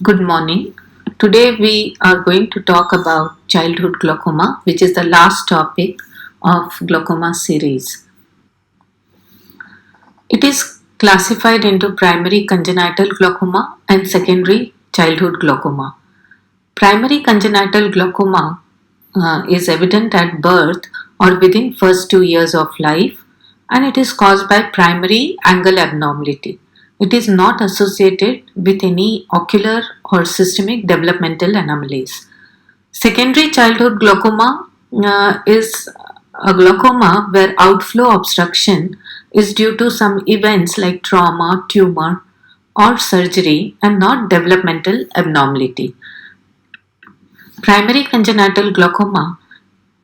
Good morning. Today we are going to talk about childhood glaucoma, which is the last topic of glaucoma series. It is classified into primary congenital glaucoma and secondary childhood glaucoma. Primary congenital glaucoma is evident at birth or within first 2 years of life, and it is caused by primary angle abnormality. It is not associated with any ocular or systemic developmental anomalies. Secondary childhood glaucoma is a glaucoma where outflow obstruction is due to some events like trauma, tumor, or surgery and not developmental abnormality. Primary congenital glaucoma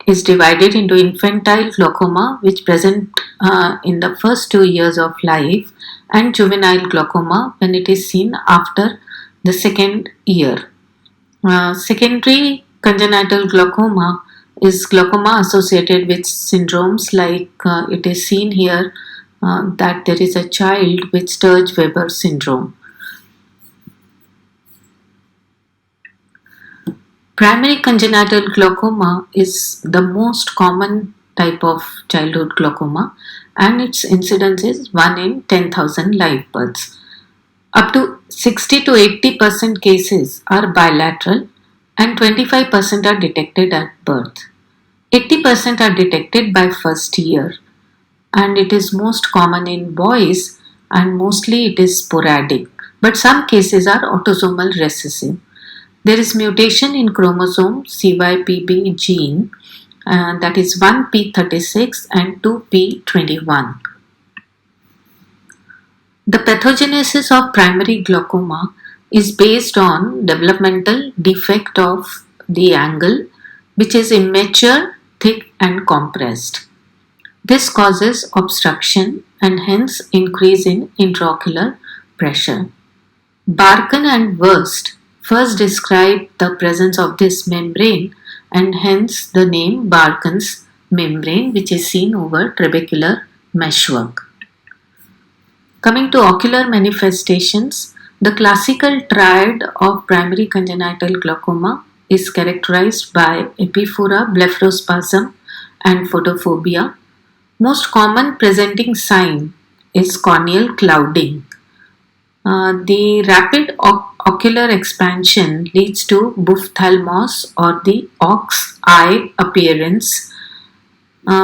is divided into infantile glaucoma, which present in the first 2 years of life, and juvenile glaucoma when it is seen after the second year. Secondary congenital glaucoma is glaucoma associated with syndromes like it is seen here that there is a child with Sturge-Weber syndrome. Primary congenital glaucoma is the most common type of childhood glaucoma, and its incidence is 1 in 10,000 live births. Up to 60 to 80% cases are bilateral and 25% are detected at birth. 80% are detected by first year, and it is most common in boys and mostly it is sporadic, but some cases are autosomal recessive. There is mutation in chromosome CYPB gene, that is 1p36 and 2p21. The pathogenesis of primary glaucoma is based on developmental defect of the angle, which is immature, thick and compressed. This causes obstruction and hence increase in intraocular pressure. Barkan and Wurst first described the presence of this membrane and hence the name Barkan's membrane, which is seen over trabecular meshwork. Coming to ocular manifestations, the classical triad of primary congenital glaucoma is characterized by epiphora, blepharospasm and photophobia. Most common presenting sign is corneal clouding. The rapid ocular expansion leads to buphthalmos or the ox eye appearance,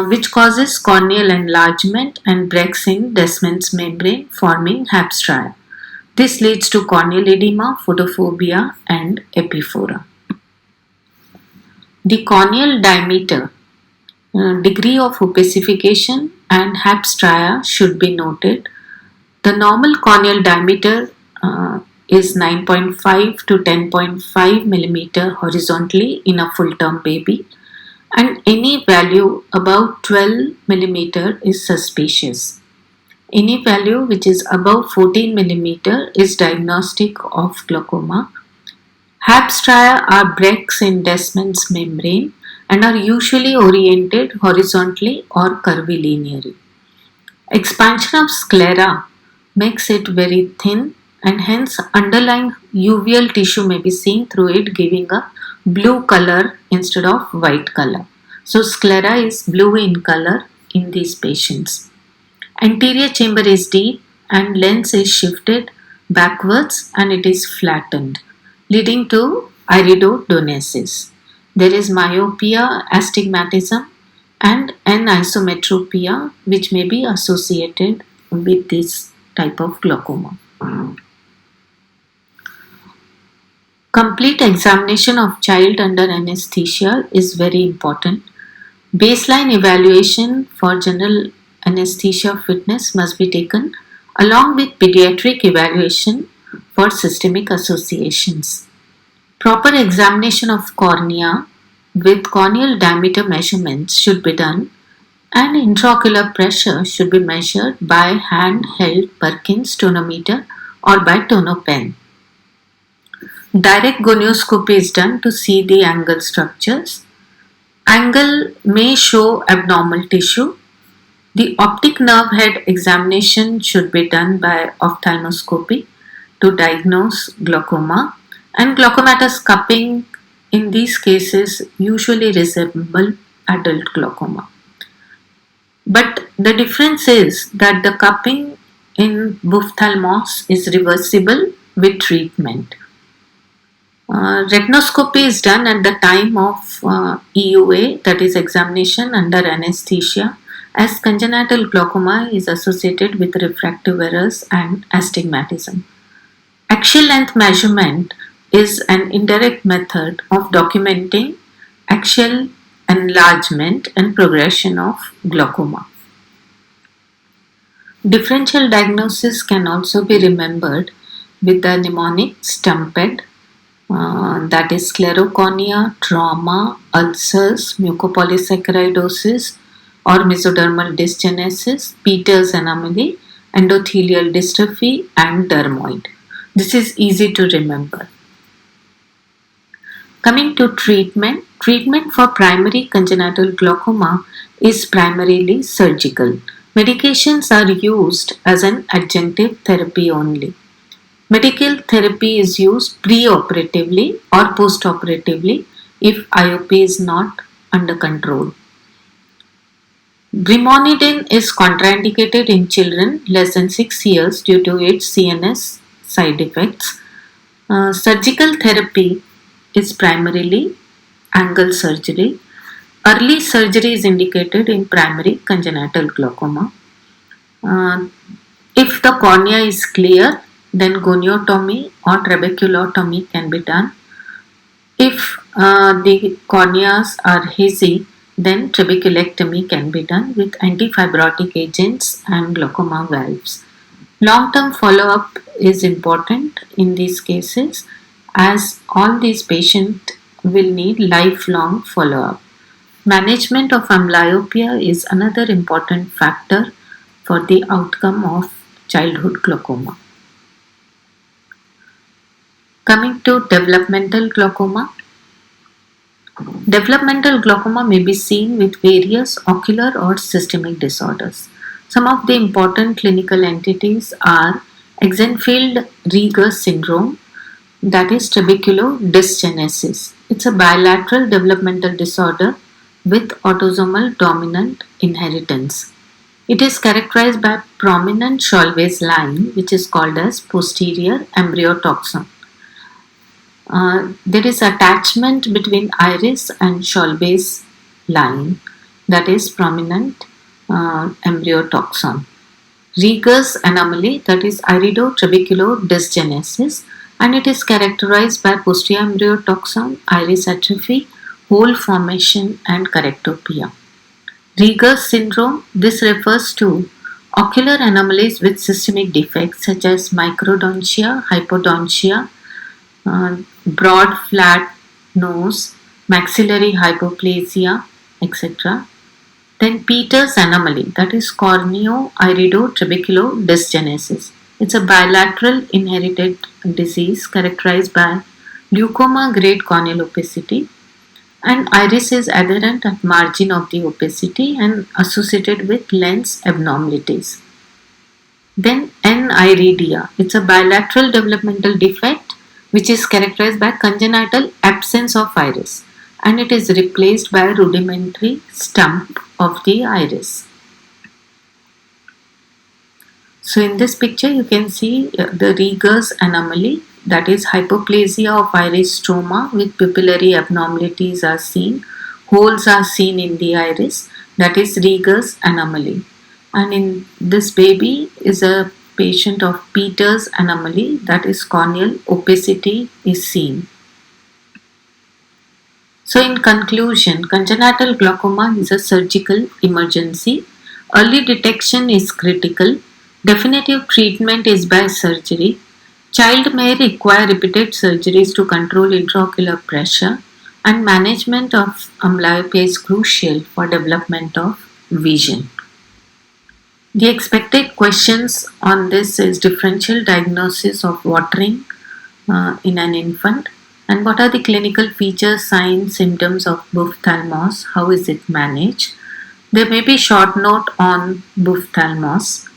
which causes corneal enlargement and breaks in Descemet's membrane, forming Habs-Triad. This leads to corneal edema, photophobia and epiphora. The corneal diameter, degree of opacification and Habs-Triad should be noted. The normal corneal diameter is 9.5 to 10.5 millimeter horizontally in a full-term baby, and any value above 12 millimeter is suspicious. Any value which is above 14 millimeter is diagnostic of glaucoma. Habs-Triad are breaks in Descemet's membrane and are usually oriented horizontally or curvilinearly. Expansion of sclera makes it very thin and hence underlying uveal tissue may be seen through it, giving a blue color instead of white color. So sclera is blue in color in these patients. Anterior chamber is deep and lens is shifted backwards and it is flattened, leading to iridodonesis. There is myopia, astigmatism and anisometropia, which may be associated with this type of glaucoma. Complete examination of child under anesthesia is very important. Baseline evaluation for general anesthesia fitness must be taken along with pediatric evaluation for systemic associations. Proper examination of cornea with corneal diameter measurements should be done, and intraocular pressure should be measured by hand-held Perkins tonometer or by tonopen. Direct gonioscopy is done to see the angle structures. Angle may show abnormal tissue. The optic nerve head examination should be done by ophthalmoscopy to diagnose glaucoma. And glaucomatous cupping in these cases usually resemble adult glaucoma. But the difference is that the cupping in ophthalmos is reversible with treatment. Retinoscopy is done at the time of EUA, that is examination under anesthesia, as congenital glaucoma is associated with refractive errors and astigmatism. Axial length measurement is an indirect method of documenting axial enlargement and progression of glaucoma. Differential diagnosis can also be remembered with the mnemonic STUMPED, that is sclerocornea, trauma, ulcers, mucopolysaccharidosis or mesodermal dysgenesis, Peters anomaly, endothelial dystrophy, and dermoid. This is easy to remember. Coming to treatment, treatment for primary congenital glaucoma is primarily surgical. Medications are used as an adjunctive therapy only. Medical therapy is used pre-operatively or post-operatively if IOP is not under control. Brimonidine is contraindicated in children less than 6 years due to its CNS side effects. Surgical therapy is primarily angle surgery. Early surgery is indicated in primary congenital glaucoma. If the cornea is clear, then goniotomy or trabeculotomy can be done. If the corneas are hazy, then trabeculectomy can be done with antifibrotic agents and glaucoma valves. Long-term follow-up is important in these cases, as all these patients will need lifelong follow-up. Management of amblyopia is another important factor for the outcome of childhood glaucoma. Coming to developmental glaucoma. Developmental glaucoma may be seen with various ocular or systemic disorders. Some of the important clinical entities are Axenfeld-Rieger syndrome, that is trabeculodysgenesis. It's a bilateral developmental disorder with autosomal dominant inheritance. It is characterized by prominent Schwalbe's line, which is called as posterior embryotoxin. There is attachment between iris and Schwalbe's line, that is prominent embryotoxin. Rieger's anomaly, that is iridotrabeculodysgenesis, and it is characterized by posterior embryotoxin, iris atrophy, hole formation, and correctopia. Rieger's syndrome, this refers to ocular anomalies with systemic defects such as microdontia, hypodontia, broad flat nose, maxillary hypoplasia, etc. Then Peters anomaly, that is corneo-iridotrabeculodysgenesis. It's a bilateral inherited disease characterized by glaucoma-grade corneal opacity, and iris is adherent at margin of the opacity and associated with lens abnormalities. Then aniridia, it's a bilateral developmental defect which is characterized by congenital absence of iris, and it is replaced by a rudimentary stump of the iris. So in this picture you can see the Rieger's anomaly, that is hypoplasia of iris stroma with pupillary abnormalities are seen, holes are seen in the iris, that is Rieger's anomaly. And in this baby is a patient of Peters anomaly, that is corneal opacity is seen. So in conclusion, congenital glaucoma is a surgical emergency. Early detection is critical. Definitive treatment is by surgery. Child may require repeated surgeries to control intraocular pressure, and management of amblyopia is crucial for development of vision. The expected questions on this is differential diagnosis of watering in an infant, and what are the clinical features, signs, symptoms of ophthalmos, how is it managed. There may be short note on ophthalmos.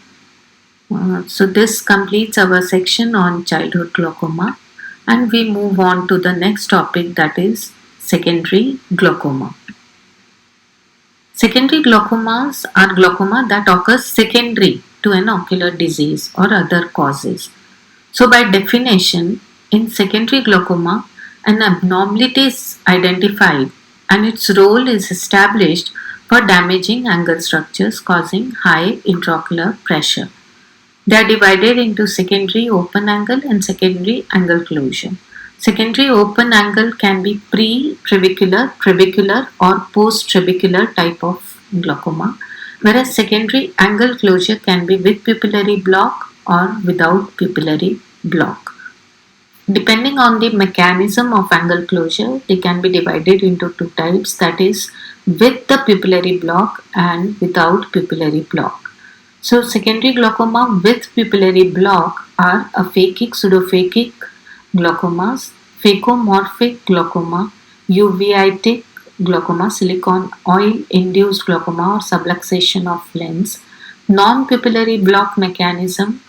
So this completes our section on childhood glaucoma. And we move on to the next topic, that is secondary glaucoma. Secondary glaucomas are glaucoma that occurs secondary to an ocular disease or other causes. So, by definition, in secondary glaucoma, an abnormality is identified and its role is established for damaging angle structures causing high intraocular pressure. They are divided into secondary open angle and secondary angle closure. Secondary open angle can be pre-trabecular, trabecular, or post-trabecular type of glaucoma, whereas secondary angle closure can be with pupillary block or without pupillary block. Depending on the mechanism of angle closure, they can be divided into two types, that is, with the pupillary block and without pupillary block. So, secondary glaucoma with pupillary block are aphakic, pseudophakic glaucomas, phacomorphic glaucoma, uveitic glaucoma, silicon oil induced glaucoma or subluxation of lens. Non-pupillary block mechanism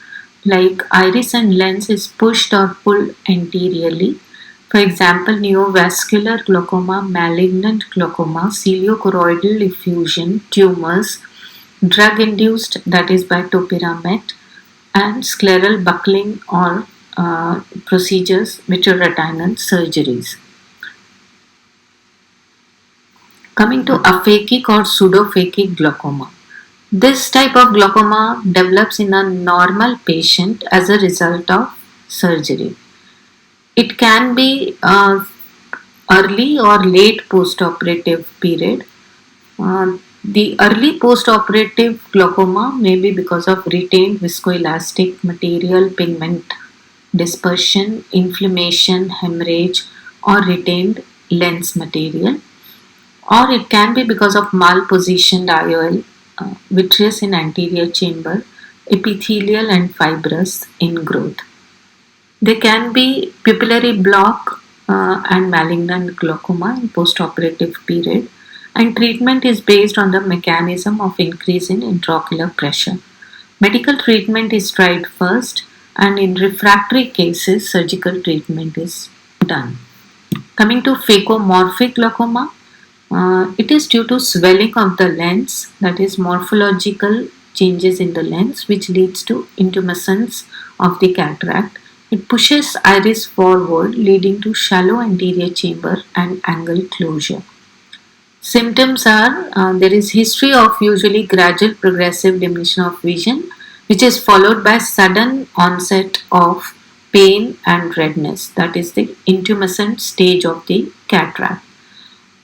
like iris and lens is pushed or pulled anteriorly. For example, neovascular glaucoma, malignant glaucoma, ciliochoroidal effusion, tumors, drug-induced, that is by topiramate, and scleral buckling or procedures, vitreoretinal surgeries. Coming to aphakic or pseudophakic glaucoma. This type of glaucoma develops in a normal patient as a result of surgery. It can be early or late postoperative period. The early postoperative glaucoma may be because of retained viscoelastic material, pigment dispersion, inflammation, hemorrhage, or retained lens material, or it can be because of malpositioned IOL, vitreous in anterior chamber, epithelial and fibrous ingrowth. There can be pupillary block and malignant glaucoma in postoperative period, and treatment is based on the mechanism of increase in intraocular pressure. Medical treatment is tried first, and in refractory cases, surgical treatment is done. Coming to phacomorphic glaucoma, it is due to swelling of the lens, that is morphological changes in the lens, which leads to intumescence of the cataract. It pushes iris forward, leading to shallow anterior chamber and angle closure. Symptoms are there is history of usually gradual progressive diminution of vision, which is followed by sudden onset of pain and redness, that is the intumescent stage of the cataract.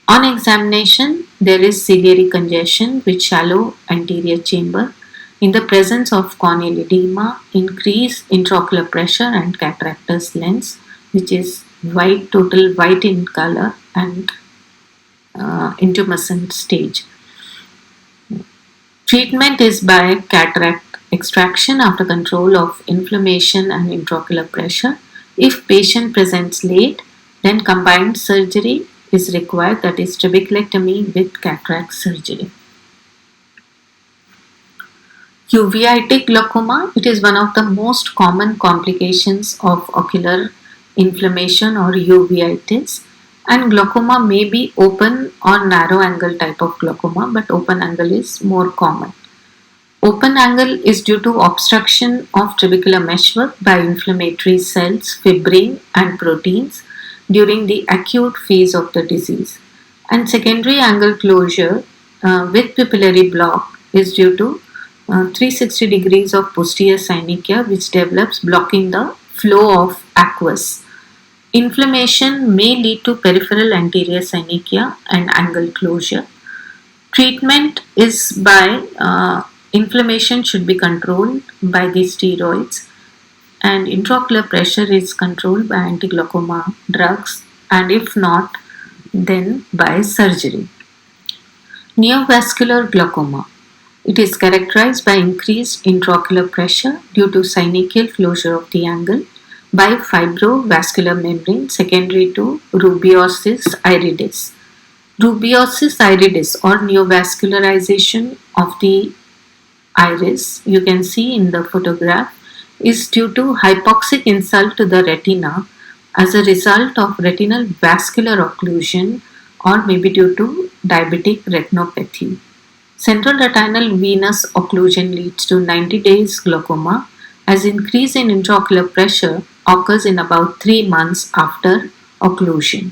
On examination, there is ciliary congestion with shallow anterior chamber. In the presence of corneal edema, increased intraocular pressure and cataractous lens, which is white, total white in color, and intumescent stage. Treatment is by cataract extraction after control of inflammation and intraocular pressure. If patient presents late, then combined surgery is required, that is trabeculectomy with cataract surgery. Uveitic glaucoma, it is one of the most common complications of ocular inflammation or uveitis, and glaucoma may be open or narrow angle type of glaucoma, but open angle is more common. Open angle is due to obstruction of trabecular meshwork by inflammatory cells, fibrin and proteins during the acute phase of the disease. And secondary angle closure with pupillary block is due to 360 degrees of posterior synechia, which develops blocking the flow of aqueous. Inflammation may lead to peripheral anterior synechia and angle closure. Treatment is by inflammation should be controlled by the steroids, and intraocular pressure is controlled by anti-glaucoma drugs, and if not, then by surgery. Neovascular glaucoma. It is characterized by increased intraocular pressure due to synechial closure of the angle by fibrovascular membrane secondary to rubeosis iridis. Rubeosis iridis or neovascularization of the iris, you can see in the photograph, is due to hypoxic insult to the retina as a result of retinal vascular occlusion or maybe due to diabetic retinopathy. Central retinal venous occlusion leads to 90 days glaucoma, as increase in intraocular pressure occurs in about 3 months after occlusion.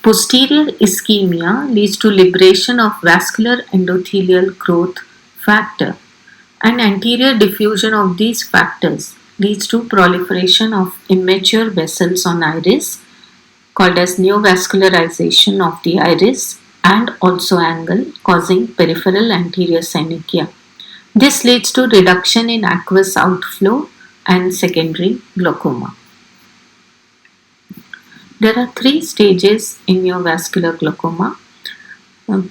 Posterior ischemia leads to liberation of vascular endothelial growth factor, and anterior diffusion of these factors leads to proliferation of immature vessels on iris, called as neovascularization of the iris, and also angle, causing peripheral anterior synechia. This leads to reduction in aqueous outflow and secondary glaucoma. There are 3 stages in neovascular glaucoma: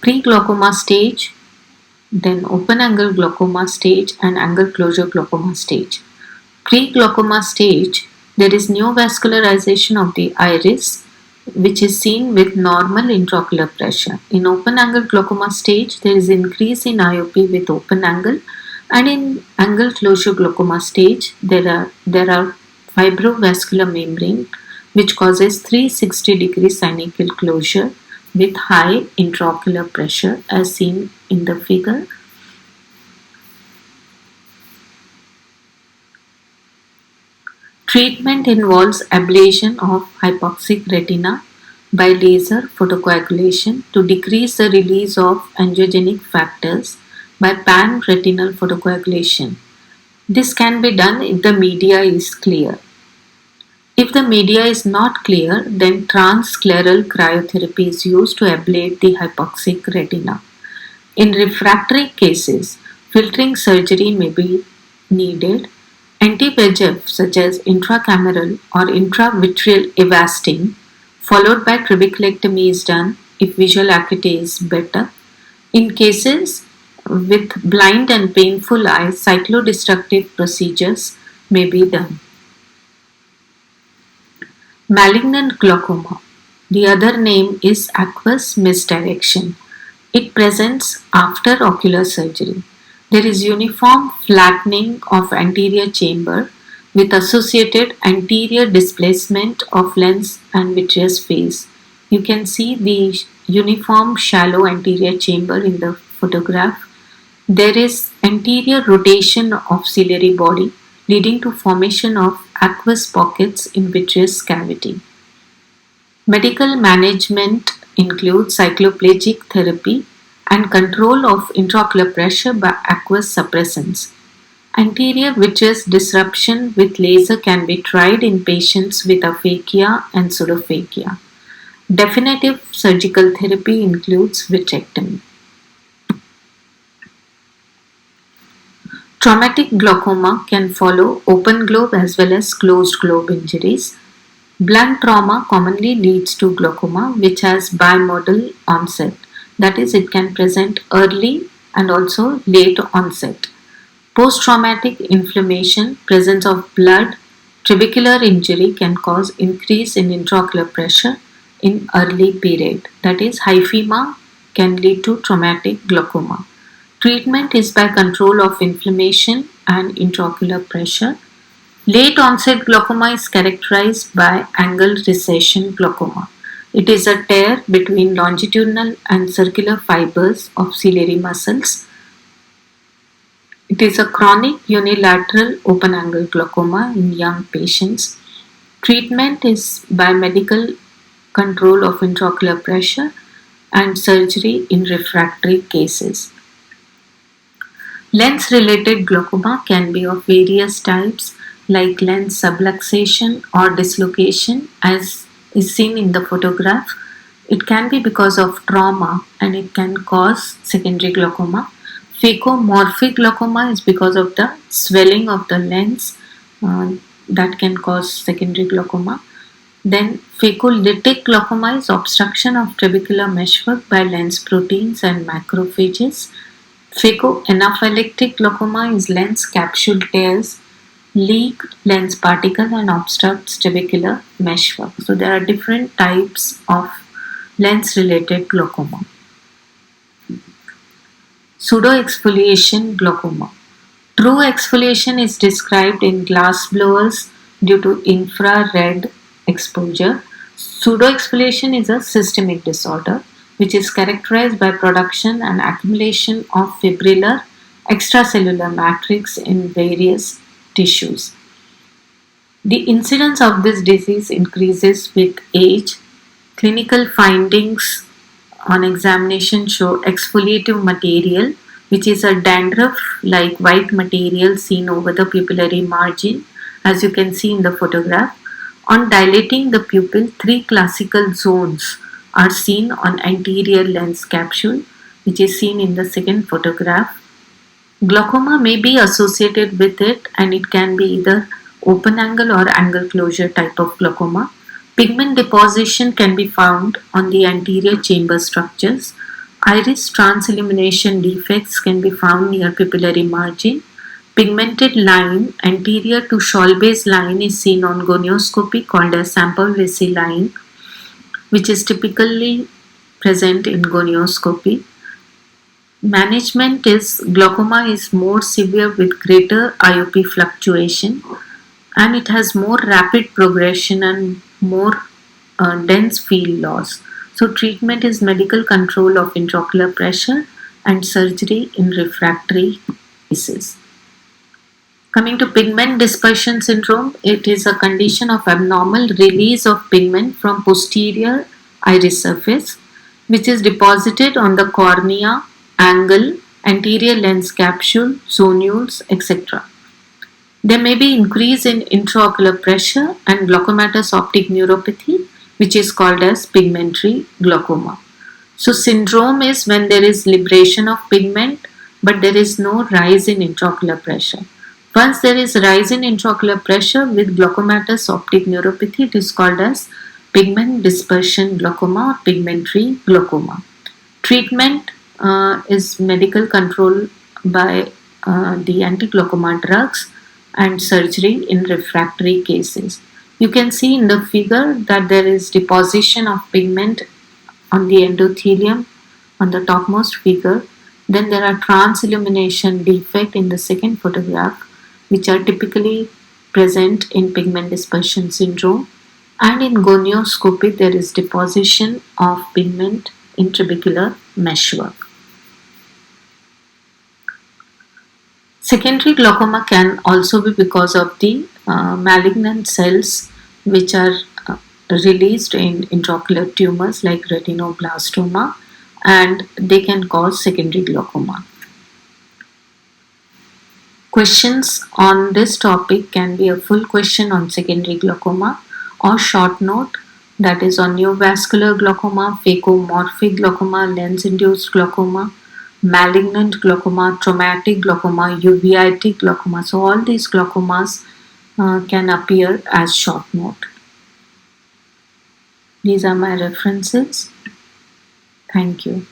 pre-glaucoma stage, then open angle glaucoma stage, and angle closure glaucoma stage. Pre-glaucoma stage, there is neovascularization of the iris, which is seen with normal intraocular pressure. In open angle glaucoma stage, there is increase in IOP with open angle, and in angle closure glaucoma stage, there are fibrovascular membrane which causes 360-degree synechial closure with high intraocular pressure, as seen in the figure. Treatment involves ablation of hypoxic retina by laser photocoagulation to decrease the release of angiogenic factors by pan-retinal photocoagulation. This can be done if the media is clear. If the media is not clear, then transscleral cryotherapy is used to ablate the hypoxic retina. In refractory cases, filtering surgery may be needed. Anti-VEGF such as intracameral or intravitreal Avastin followed by trabeculectomy is done if visual acuity is better. In cases with blind and painful eyes, cyclodestructive procedures may be done. Malignant glaucoma. The other name is aqueous misdirection. It presents after ocular surgery. There is uniform flattening of anterior chamber with associated anterior displacement of lens and vitreous phase. You can see the uniform shallow anterior chamber in the photograph. There is anterior rotation of ciliary body leading to formation of aqueous pockets in vitreous cavity. Medical management includes cycloplegic therapy and control of intraocular pressure by aqueous suppressants. Anterior vitreous disruption with laser can be tried in patients with aphakia and pseudophakia. Definitive surgical therapy includes vitrectomy. Traumatic glaucoma can follow open globe as well as closed globe injuries. Blunt trauma commonly leads to glaucoma, which has bimodal onset. That is, it can present early and also late onset. Post-traumatic inflammation, presence of blood, trabecular injury can cause increase in intraocular pressure in early period. That is, hyphema can lead to traumatic glaucoma. Treatment is by control of inflammation and intraocular pressure. Late onset glaucoma is characterized by angle recession glaucoma. It is a tear between longitudinal and circular fibers of ciliary muscles. It is a chronic unilateral open angle glaucoma in young patients. Treatment is by medical control of intraocular pressure and surgery in refractory cases. Lens-related glaucoma can be of various types, like lens subluxation or dislocation, as is seen in the photograph. It can be because of trauma and it can cause secondary glaucoma. Phacomorphic glaucoma is because of the swelling of the lens that can cause secondary glaucoma. Then phacolytic glaucoma is obstruction of trabecular meshwork by lens proteins and macrophages. Phacoanaphylactic glaucoma is lens capsule tears, leak lens particle and obstructs trabecular meshwork. So there are different types of lens-related glaucoma. Pseudoexfoliation glaucoma. True exfoliation is described in glass blowers due to infrared exposure. Pseudoexfoliation is a systemic disorder which is characterized by production and accumulation of fibrillar extracellular matrix in various tissues. The incidence of this disease increases with age. Clinical findings on examination show exfoliative material, which is a dandruff like white material seen over the pupillary margin, as you can see in the photograph. On dilating the pupil, three classical zones are seen on anterior lens capsule, which is seen in the second photograph. Glaucoma may be associated with it, and it can be either open angle or angle closure type of glaucoma. Pigment deposition can be found on the anterior chamber structures. Iris transillumination defects can be found near pupillary margin. Pigmented line anterior to shawl base line is seen on gonioscopy called as Sample-Vesey line, which is typically present in gonioscopy. Management is glaucoma is more severe with greater IOP fluctuation, and it has more rapid progression and more dense field loss. So treatment is medical control of intraocular pressure and surgery in refractory cases. Coming to pigment dispersion syndrome, it is a condition of abnormal release of pigment from posterior iris surface, which is deposited on the cornea, angle, anterior lens capsule, zonules, etc. There may be increase in intraocular pressure and glaucomatous optic neuropathy, which is called as pigmentary glaucoma. So syndrome is when there is liberation of pigment, but there is no rise in intraocular pressure. Once there is rise in intraocular pressure with glaucomatous optic neuropathy, it is called as pigment dispersion glaucoma or pigmentary glaucoma. Treatment is medical control by the anti-glaucoma drugs and surgery in refractory cases. You can see in the figure that there is deposition of pigment on the endothelium on the topmost figure. Then there are transillumination defect in the second photograph, which are typically present in pigment dispersion syndrome. And in gonioscopy, there is deposition of pigment in trabecular meshwork. Secondary glaucoma can also be because of the malignant cells which are released in intraocular tumors like retinoblastoma, and they can cause secondary glaucoma. Questions on this topic can be a full question on secondary glaucoma or short note, that is on neovascular glaucoma, phacomorphic glaucoma, lens-induced glaucoma, malignant glaucoma, traumatic glaucoma, uveitic glaucoma. So all these glaucomas can appear as short note. These are my references. Thank you.